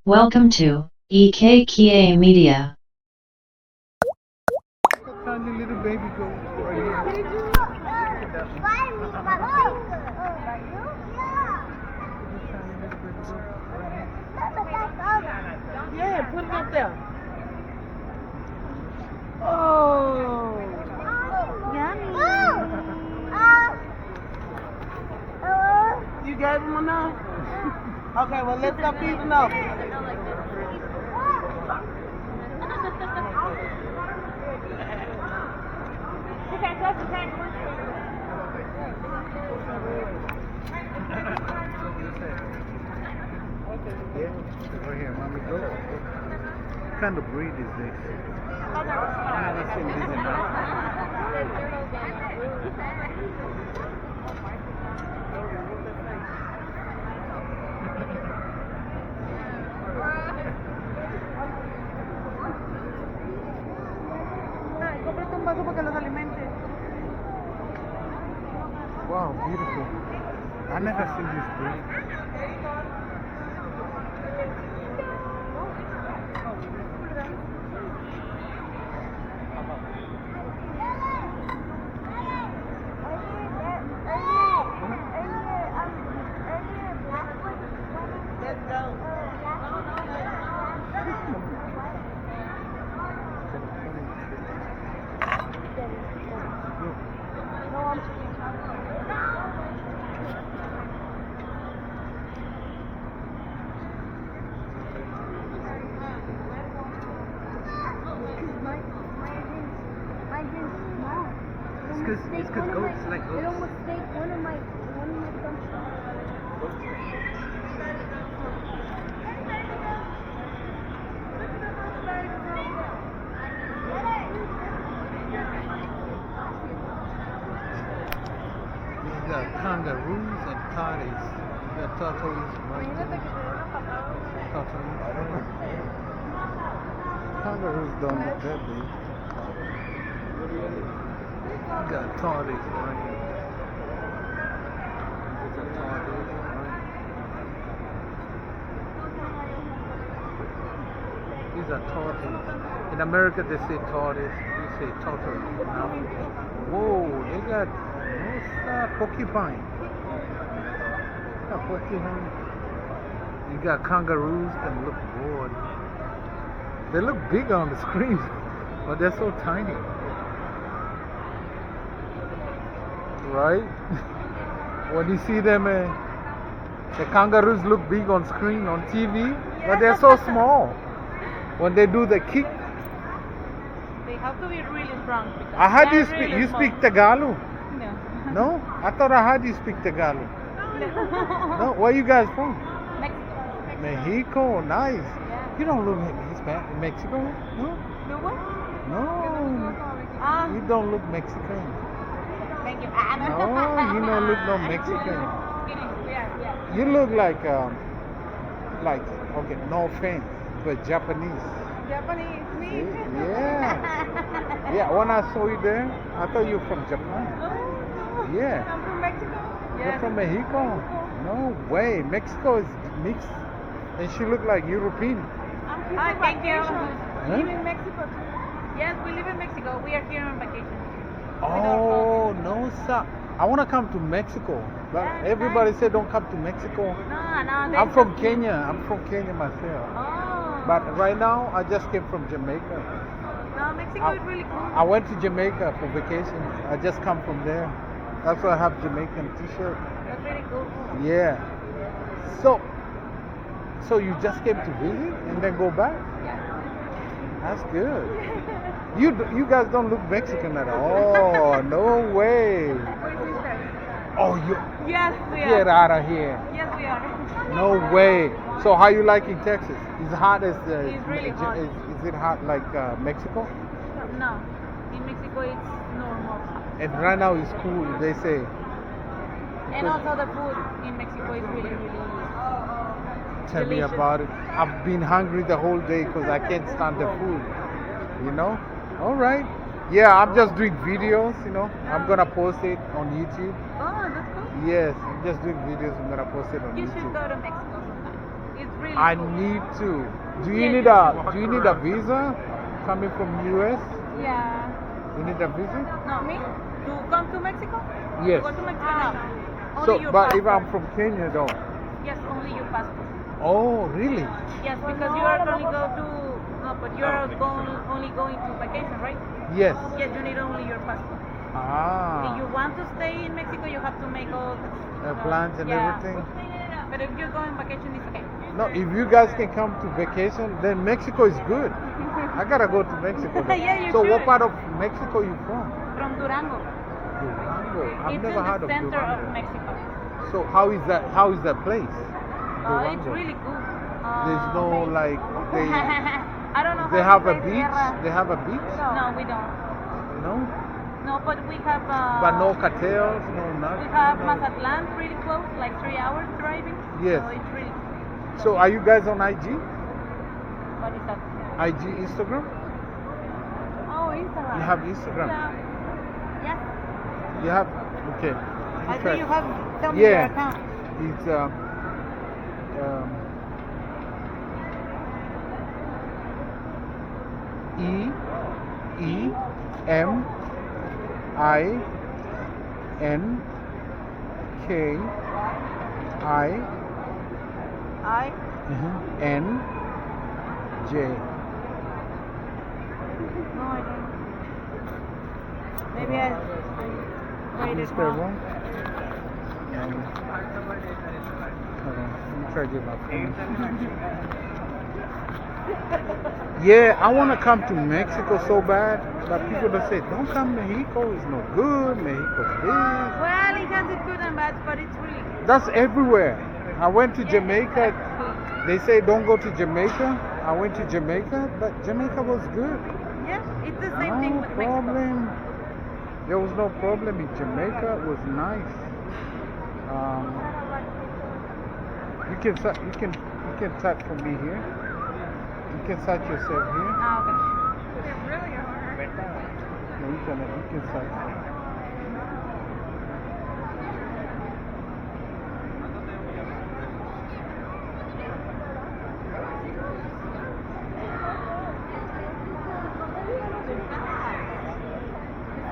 Welcome to EKKA Media. Tiny little baby goat right here. Yeah, put it up there. Oh. You gave him enough? Okay, well, let's stop feeding up. Yeah, right here, mommy goat. What kind of breed is this? I've never seen this in Africa. Cómprate un vaso para que los alimente. Wow, beautiful. I've never seen this breed. Let's go. It's because goats like It goats. almost stayed one of my thumbs. You got kangaroos and tardies. You got tortoises. Tortoises. Kangaroos don't look that big. You got tardies right here. These are tardies, right? These are tortoises. In America they say tortoise. We say tortoise. Now, whoa, they got porcupine. Got porcupine. You got kangaroos that look bored. They look big on the screen, but they're so tiny. Right? When you see them, the kangaroos look big on screen on TV, but they're so small. When they do the kick, They have to be really strong. I heard you They're speak. really You small. speak Tagalog? No. No? I thought I heard you speak Tagalog. No? Where you guys from? Mexico. Mexico. Nice. Yeah. You don't look Hispanic. Mexico? No? You what? No. Ah, You don't look Mexican. thank you. No, you don't look no Mexican. Yeah. You look like, okay, no offense, but Japanese. Japanese, me? Yeah. Yeah, when I saw you there, I thought you were from Japan. Oh, Yeah. I'm from Mexico. You're from Mexico? No way. Mexico is mixed. And she looked like European. Hi, thank you. Huh? Live in Mexico too. Yes, we live in Mexico. We are here on vacation. Oh, no, sir. I want to come to Mexico. But Yeah, everybody nice. said don't come to Mexico. No. I'm from Kenya. I'm from Kenya myself. Oh. But right now, I just came from Jamaica. No, Mexico is really cool. I went to Jamaica for vacation. I just come from there. That's why I have Jamaican t-shirt. That's really cool. Yeah. So you just came to visit and then go back? Yeah. That's good. You guys don't look Mexican at all. No way. We're sisters. Oh, you Yes, we get are. out of here. Yes, we are. No way. So how you like in Texas? Is it hot as It's really hot. Is it hot like Mexico? No. In Mexico, it's normal. And right now it's cool. They say. And also the food in Mexico is really, really Tell me delicious. about it. I've been hungry the whole day because I can't stand the food. You know? All right. Yeah, I'm just doing videos, you know. I'm going to post it on YouTube. Oh, that's cool. Yes, I'm just doing videos. I'm going to post it on You YouTube. should go to Mexico sometime. It's really I cool. need to. Do you Yeah, need you a visa coming from US? Yeah. You need a visa? No, me? To come to Mexico? Yes. To go to Mexico? No. Only So, your but passport. if I'm from Kenya, though. Yes, only your passport. Oh, really? Yes, because you are going to go to. No, but you are only going to vacation, right? Yes. Yes, you need only your passport. If you Ah. want to stay in Mexico, you have to make all Plans and yeah. everything. But if you're going vacation, it's okay. No, if you guys can come to vacation, then Mexico is good. I gotta go to Mexico. Though. Yeah, you So, what should. part of Mexico you from? From Durango. Durango. I've It's never in heard the of center of Durango. Mexico. So, how is that? How is that place? It's Durango. really cool. There's no like they I don't know they how have to a say beach. tierra. They have a beach. No, we don't. No, No, but we have. but no cartels, no nothing. We have no. Mazatlan really close, like 3 hours driving. Yes. So it's really cool. So, are you guys on IG? What is that? IG, Instagram? Oh, Instagram. You have Instagram. Yeah. Yes. You have. Okay. I Okay. think you have. Tell me Yeah. your account. It's EMINKINJ. No, I don't. Maybe I wrote You it spell wrong. wrong? Hold on. Let me try to get my phone. Yeah, I want to come to Mexico so bad, but people don't say, don't come to Mexico, it's no good, Mexico's this. Well, it has its good and bad, but it's really good. That's everywhere. I went to Jamaica, Exactly. they say don't go to Jamaica. I went to Jamaica, but Jamaica was good. Yeah, it's the same thing No with Mexico. problem. There was no problem in Jamaica. It was nice. You can search for me here. You can search yourself here. Ah, okay. No, you can search.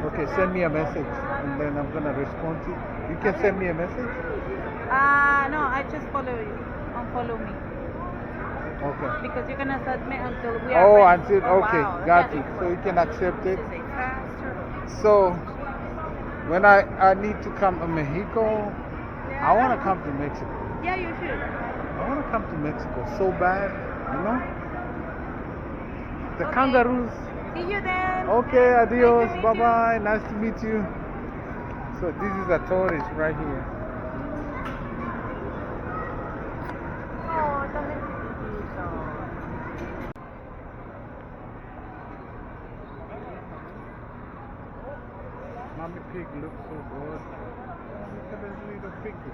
Okay, send me a message and then I'm gonna respond to you. You can send me a message? No, I just follow you. Unfollow me. Okay. Because you cannot submit until we are Oh, friends. until, okay, got you. So you can accept it. So, when I need to come to Mexico, I want to come to Mexico. Yeah, you should. I want to come to Mexico so bad, you know? The Okay. kangaroos. See you then. Okay, adios, Nice to meet bye you. bye, nice to meet you. So, this is a tourist right here. Oh, también chiquitito. Mommy pig looks so good. Look at this little piggy.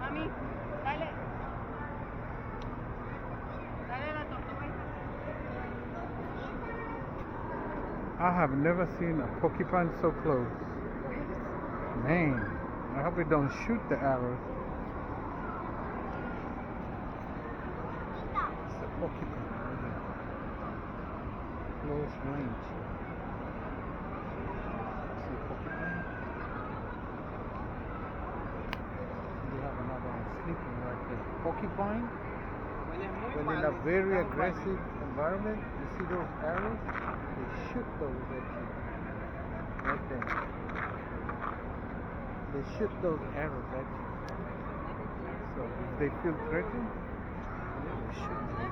Mami, dale. Dale la tortuga. I have never seen a porcupine so close. Man, I hope it don't shoot the arrows. It's a porcupine. Close range. See porcupine? We have another one sleeping right there. Porcupine, when in a very aggressive environment, you see those arrows? They shoot those at you. Right there. They shoot those arrows at you. So if they feel threatened, they will shoot you.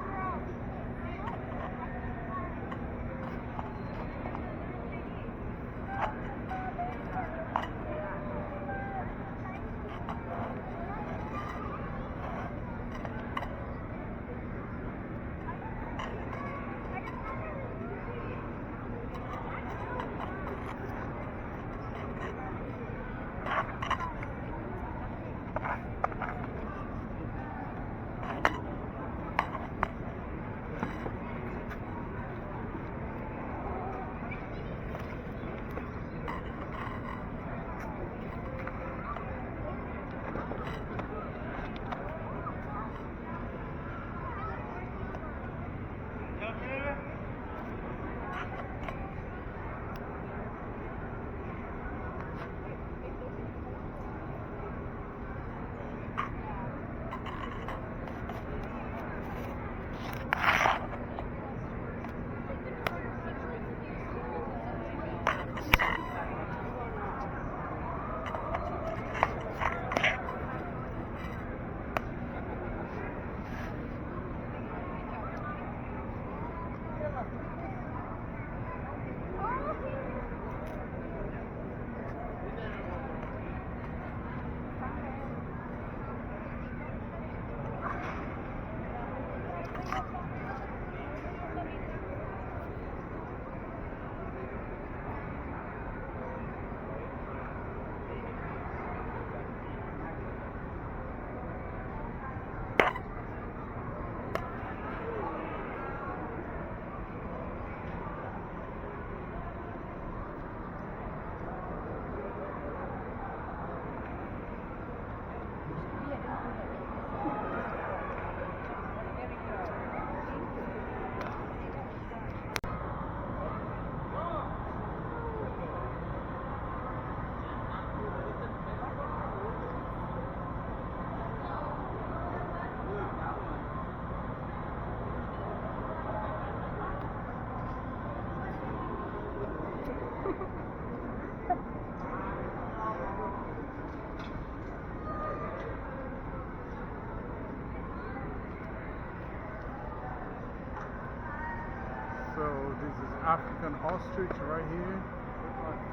So this is African ostrich right here.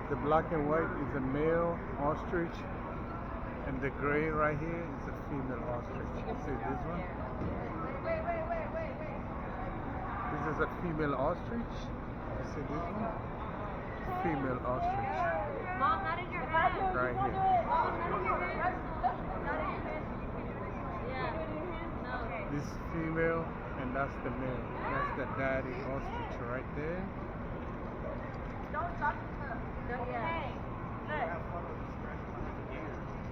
The black and white is a male ostrich, and the gray right here is a female ostrich. See this one? This is a female ostrich. You see this one? Female ostrich. Mom, not in your hand. Right here. Mom, not in your hand. Not in your hand. Yeah. No. This female, and that's the male. That's the daddy ostrich right there. Don't stop. Okay.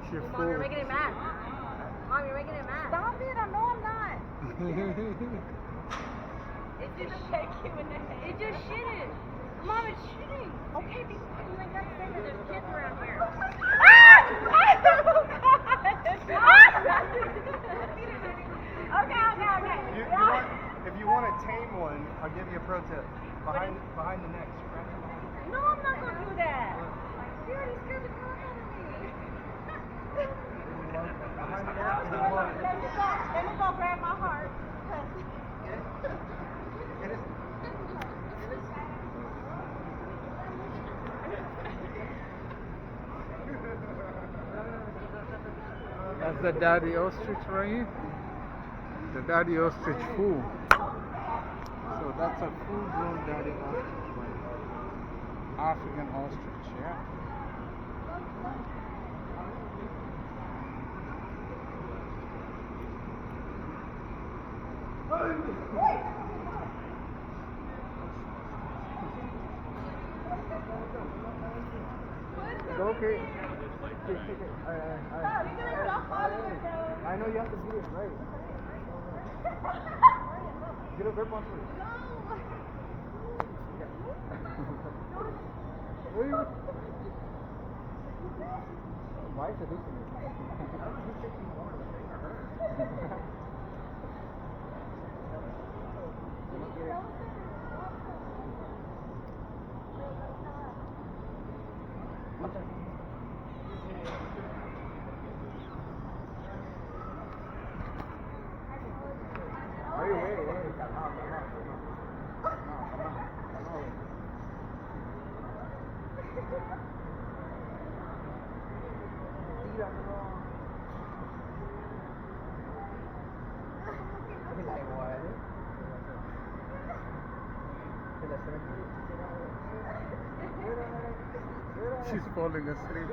She Mom, full. you're making it mad. Mom, you're making it mad. Stop it. I know I'm not. It just shaking in the head. It just shitted. Mom, it's shitting. Okay, be quiet. You ain't got to say that there's kids around here. Okay. If you want to tame one, I'll give you a pro tip. Behind the neck, scratch it. No, I'm not going to do that. You already scared the crap out of me. Behind the neck. Let me go grab my heart. Get it? That's the daddy ostrich right here. The daddy ostrich full. So that's a full grown daddy ostrich right here. African ostrich, yeah. Okay. I know you have to do it right. Get a grip on it. Why is it this? She's falling asleep.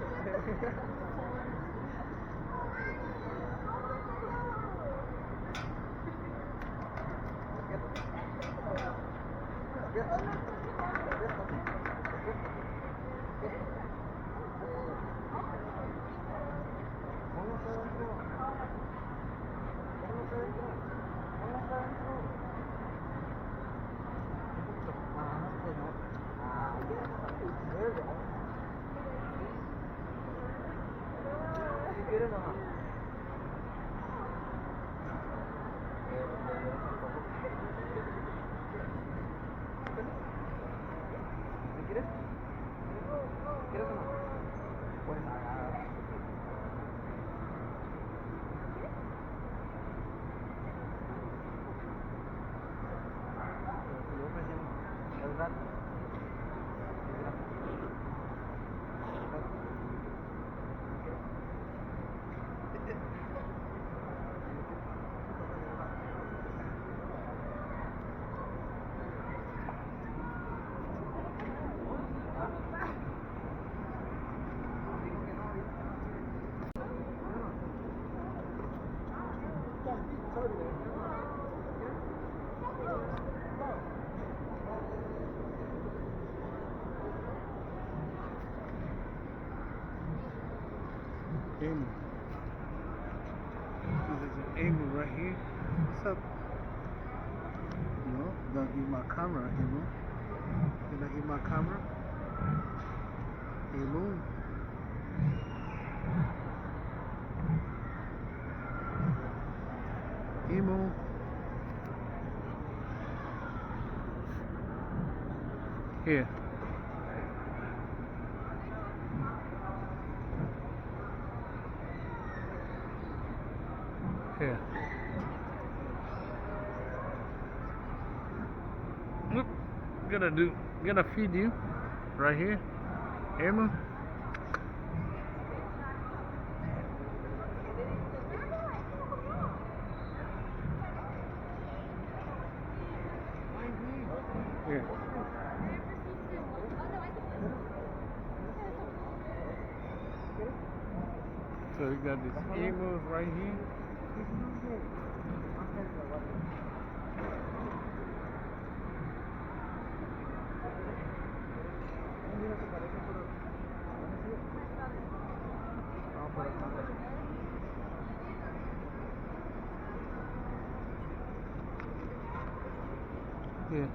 Emu. This is an emu right here. What's up? No, don't eat my camera, emu. You don't eat my camera? Emu. Emu. Here. Here. Whoop. gonna feed you right here. Emu. Here. So we got these emus right here. Yeah.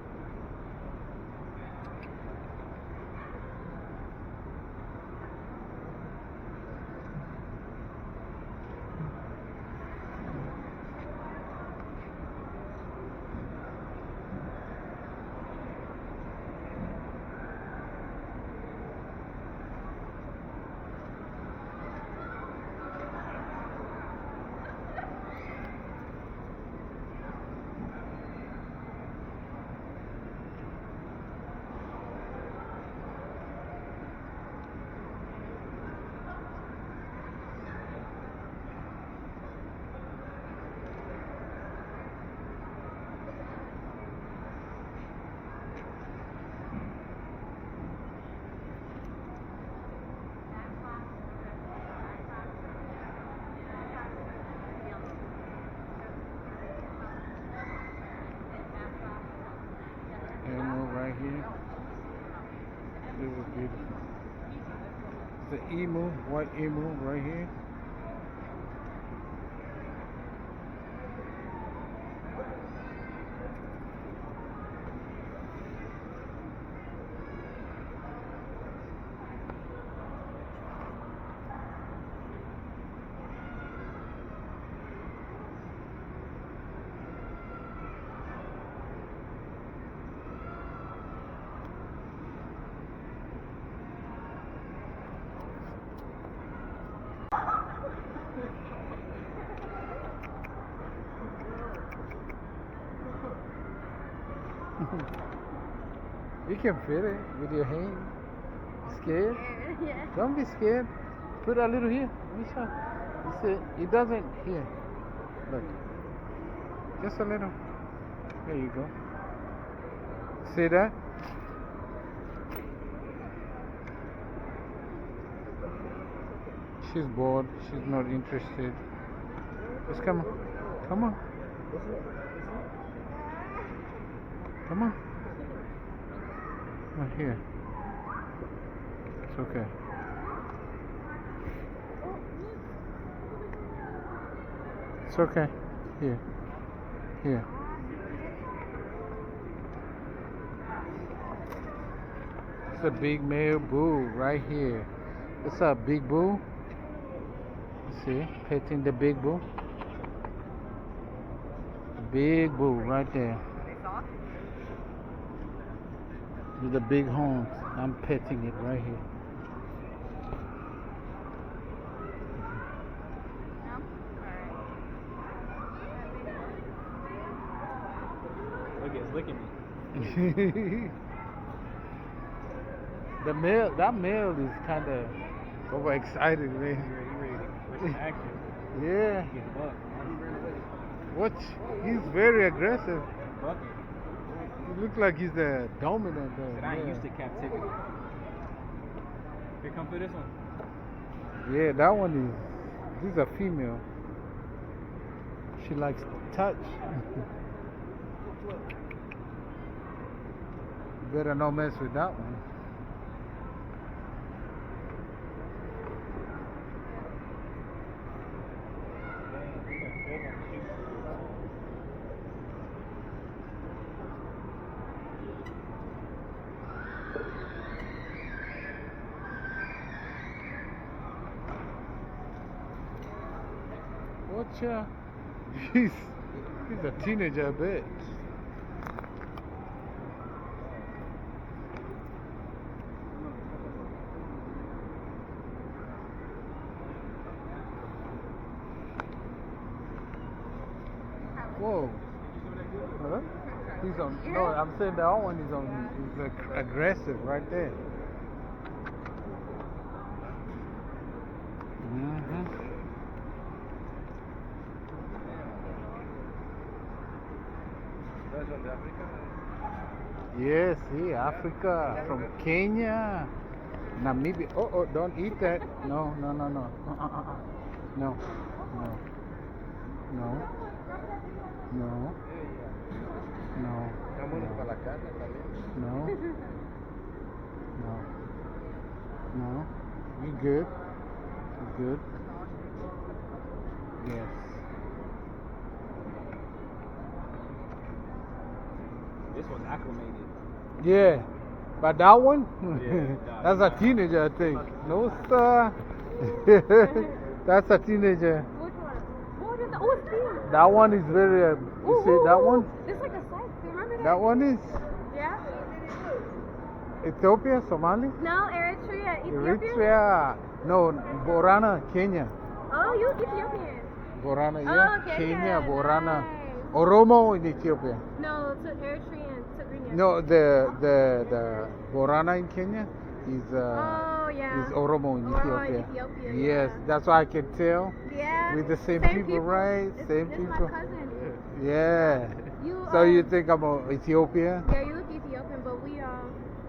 Emu right here. This is beautiful. It's an emu, white emu right here. You can fit it with your hand. Scared? Yeah. Don't be scared. Put a little here. Misha. You see, it doesn't. Here. Look. Just a little. There you go. See that? She's bored. She's not interested. Just come on. Come on. Come on. Right here. It's okay. It's okay. Here. Here. It's a big male bull right here. What's up, big bull? See, petting the big bull. Big bull right there. With the big horns. I'm petting it right here. Look, it's licking me. That male is kind of overexcited, man. You ready to push action. Yeah. Get the buck. He ran away. What? He's very aggressive. Bucket. He looks like he's the dominant. Said I ain't used to captivity. Here, come for this one. Yeah, that one is. This is a female. She likes to touch. Better not mess with that one. Watcha? He's a teenager, I bet. Whoa. Huh? He's on. No, I'm saying that one is on. Is aggressive right there. That's on Africa. Yes, see, Africa, from Kenya, Namibia. Oh, don't eat that. No. No. No. No. No. No. No. Vámonos para la carne también. No. No. No. You good? You good? Yes. This one's acclimated. Yeah. But that one? Yeah, That's a teenager, I think. No, sir. That's a teenager. Which one? What is that? Oh, it's pink. That one is very. You see that one? It's like a slice. Do you remember that? That one is Yeah? Ethiopia, Somali? No, Eritrea. Ethiopia? Eritrea. No, Borana, Kenya. Oh, you Ethiopian. Borana, Oh, yeah. okay, Kenya, good. Borana. Nice. Oromo in Ethiopia. No, to Eritrean, Tigrinya. No, the Borana in Kenya is Oh, yeah. is Oromo in Oromo in Ethiopia. Ethiopia, Yes, yeah. that's why I can tell. Yeah. With the same people, right? It's, Same it's people. my cousin. Yeah. You, So you think I'm Ethiopia? Yeah, you look Ethiopian,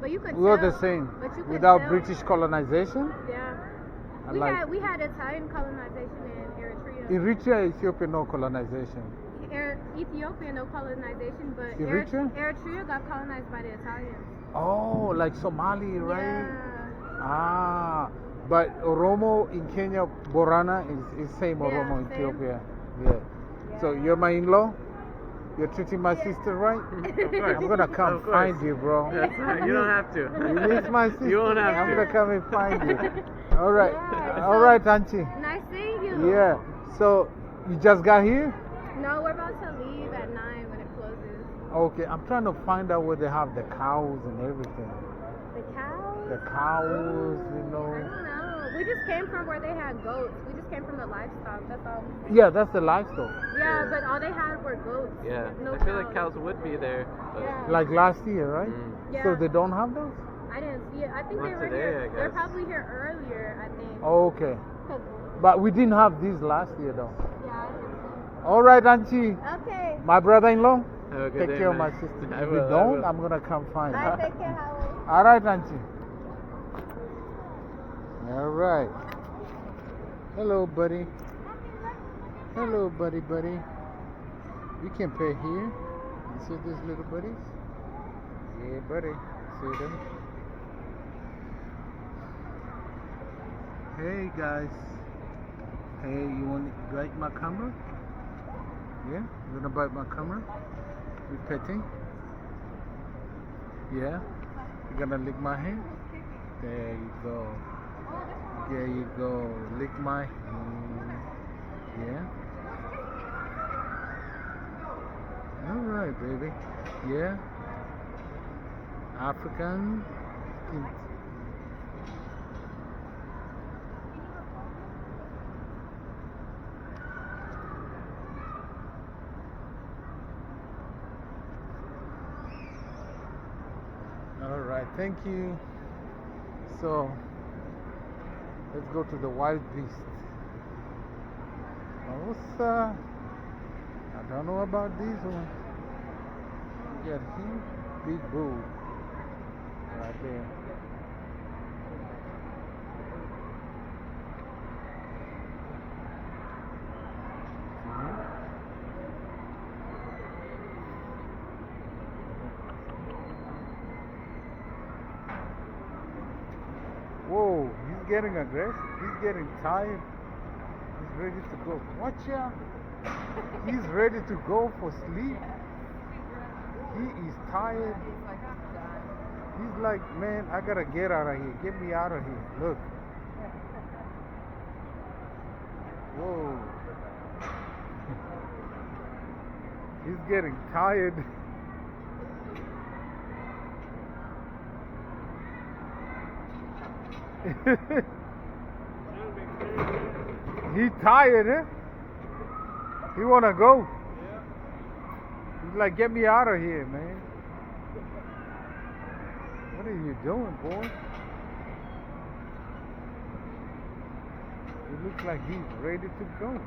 but you could We are tell. the same. But you could Without tell. British colonization? Yeah. I We like- had Italian colonization in Eritrea. Eritrea, Ethiopia, no colonization. Ethiopia, no colonization, but Eritrea? Eritrea got colonized by the Italians. Oh, like Somali, right? Yeah. Ah, but Oromo in Kenya, Borana is same Yeah, Oromo in same. Ethiopia. Yeah. So you're my in-law? You're treating my sister right? I'm gonna come Of course. find you, bro. That's right. You don't have to. You miss my sister? You won't have I'm to. gonna come and find you. All right. Yeah, All so- right, Auntie. Nice seeing you. Yeah. So you just got here? No, we're about to leave at 9 when it closes. Okay. I'm trying to find out where they have the cows and everything. The cows? The cows, you I know. don't know. We just came from where they had goats. We just came from the livestock. That's all. Yeah, that's the livestock. Yeah, but all they had were goats. Yeah. No I feel like cows would be there. But Yeah. Like last year, right? Yeah. So they don't have those? I didn't see it. I think Not they were today, here. I They're guess. probably here earlier, I think. Okay. 'Cause- But we didn't have these last year, though. yeah, I didn't All right, Auntie. see. Okay. My brother in law, Have a good take day, care of man. my sister. I If will, you I don't, will. I'm going to come find Bye, you. take care, Howard. All right, Auntie. All right. Hello, buddy. Hello, buddy. You can pay here. You see these little buddies? Yeah, buddy. See them? Hey, guys. Hey, you want to bite my camera? Yeah? You want to bite my camera? You petting? Yeah? You gonna lick my hand? There you go. There you go. Lick my hand. Yeah? Alright, baby. Yeah? African. Alright, thank you. So, let's go to the wild beast. What's I don't know about this one. You got huge, big bull right there. Whoa, he's getting aggressive. He's getting tired. He's ready to go. Watch out. He's ready to go for sleep. He is tired. He's like, man, I gotta get out of here. Get me out of here. Look. Whoa. He's getting tired. He tired, eh? He wanna go. He's like, get me out of here, man. What are you doing, boy? He looks like he's ready to go.